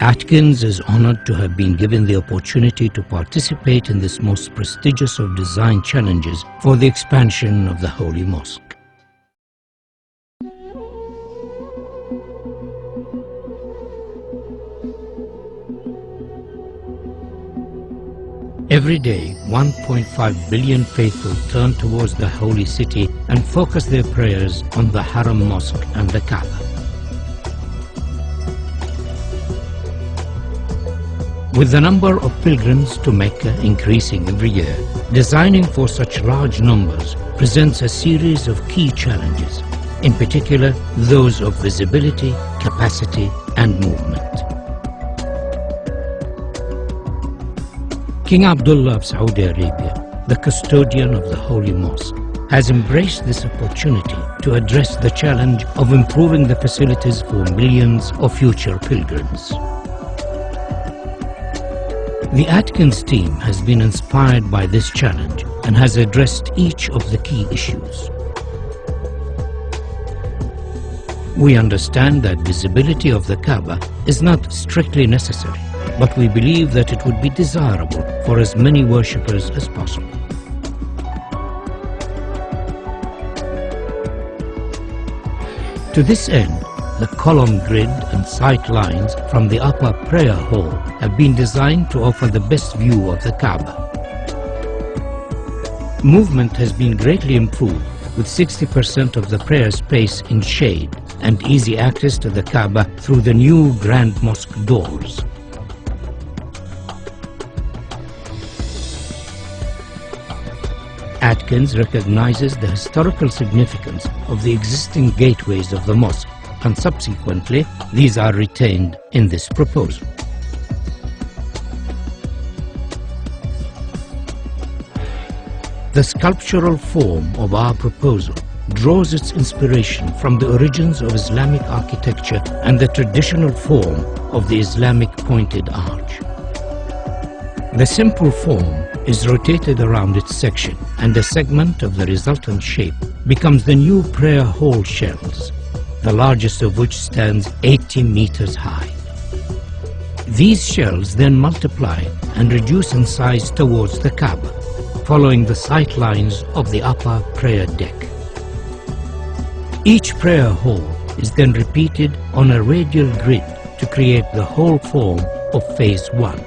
Atkins is honored to have been given the opportunity to participate in this most prestigious of design challenges for the expansion of the Holy Mosque. Every day, 1.5 billion faithful turn towards the holy city and focus their prayers on the Haram Mosque and the Kaba. With the number of pilgrims to Mecca increasing every year, designing for such large numbers presents a series of key challenges, in particular those of visibility, capacity and movement. King Abdullah of Saudi Arabia, the custodian of the Holy Mosque, has embraced this opportunity to address the challenge of improving the facilities for millions of future pilgrims. The Atkins team has been inspired by this challenge and has addressed each of the key issues. We understand that visibility of the Kaaba is not strictly necessary, but we believe that it would be desirable for as many worshippers as possible. To this end, the column grid and sight lines from the upper prayer hall have been designed to offer the best view of the Kaaba. Movement has been greatly improved, with 60% of the prayer space in shade and easy access to the Kaaba through the new Grand Mosque doors. Atkins recognizes the historical significance of the existing gateways of the mosque, and subsequently these are retained in this proposal. The sculptural form of our proposal draws its inspiration from the origins of Islamic architecture and the traditional form of the Islamic pointed arch. The simple form is rotated around its section, and a segment of the resultant shape becomes the new prayer hall shells, the largest of which stands 80 meters high. These shells then multiply and reduce in size towards the Kaaba, following the sight lines of the upper prayer deck. Each prayer hall is then repeated on a radial grid to create the whole form of Phase 1.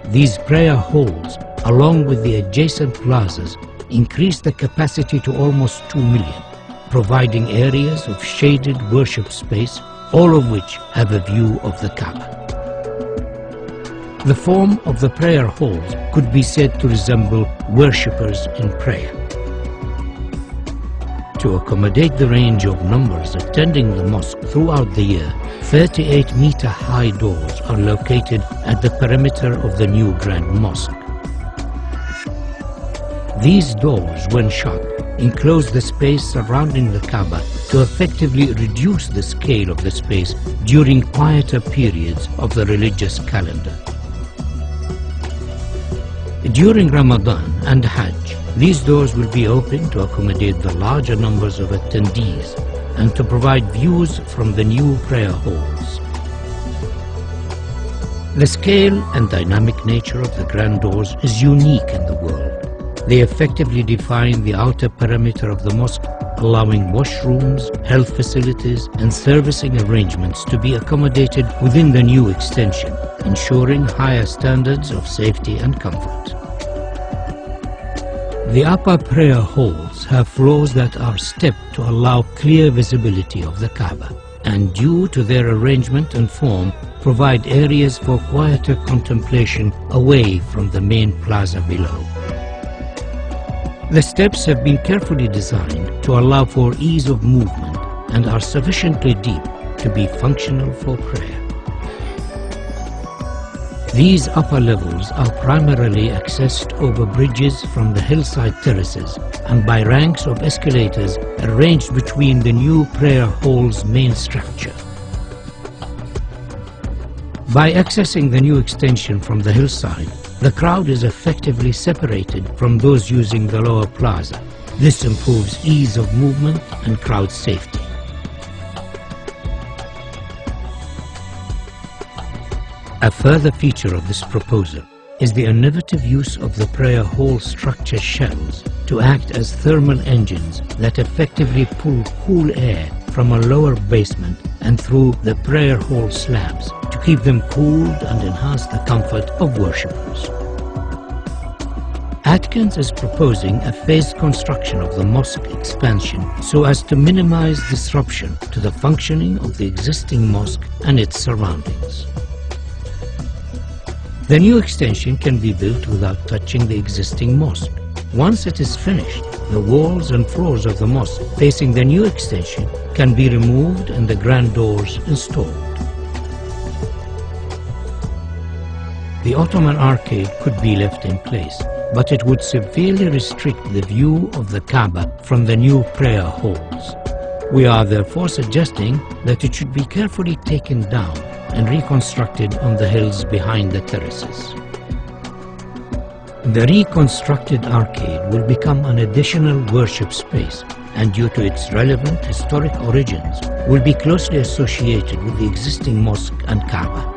These prayer halls, along with the adjacent plazas, increase the capacity to almost 2 million, providing areas of shaded worship space, all of which have a view of the Kaaba. The form of the prayer halls could be said to resemble worshippers in prayer. To accommodate the range of numbers attending the mosque throughout the year, 38-meter-high doors are located at the perimeter of the new Grand Mosque. These doors, when shut, enclose the space surrounding the Kaaba to effectively reduce the scale of the space during quieter periods of the religious calendar. During Ramadan and Hajj, these doors will be open to accommodate the larger numbers of attendees and to provide views from the new prayer halls. The scale and dynamic nature of the grand doors is unique in the world. They effectively define the outer perimeter of the mosque, allowing washrooms, health facilities and servicing arrangements to be accommodated within the new extension, ensuring higher standards of safety and comfort. The upper prayer halls have floors that are stepped to allow clear visibility of the Kaaba, and due to their arrangement and form, provide areas for quieter contemplation away from the main plaza below. The steps have been carefully designed to allow for ease of movement and are sufficiently deep to be functional for prayer. These upper levels are primarily accessed over bridges from the hillside terraces and by ranks of escalators arranged between the new prayer hall's main structure. By accessing the new extension from the hillside, the crowd is effectively separated from those using the lower plaza. This improves ease of movement and crowd safety. A further feature of this proposal is the innovative use of the prayer hall structure shells to act as thermal engines that effectively pull cool air from a lower basement and through the prayer hall slabs to keep them cooled and enhance the comfort of worshippers. Atkins is proposing a phased construction of the mosque expansion so as to minimize disruption to the functioning of the existing mosque and its surroundings. The new extension can be built without touching the existing mosque. Once it is finished, the walls and floors of the mosque facing the new extension can be removed and the grand doors installed. The Ottoman arcade could be left in place, but it would severely restrict the view of the Kaba from the new prayer halls. We are therefore suggesting that it should be carefully taken down and reconstructed on the hills behind the terraces. The reconstructed arcade will become an additional worship space and, due to its relevant historic origins, will be closely associated with the existing mosque and Kaaba.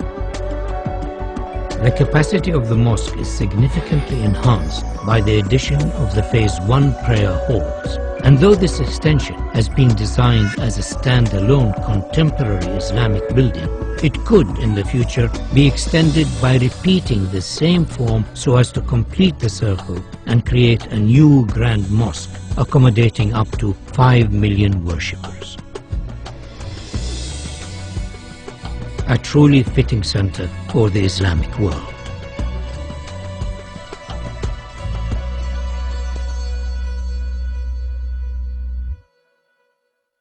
The capacity of the mosque is significantly enhanced by the addition of the Phase 1 prayer halls, and though this extension has been designed as a stand-alone contemporary Islamic building, it could in the future be extended by repeating the same form so as to complete the circle and create a new grand mosque accommodating up to 5 million worshippers. A truly fitting center for the Islamic world.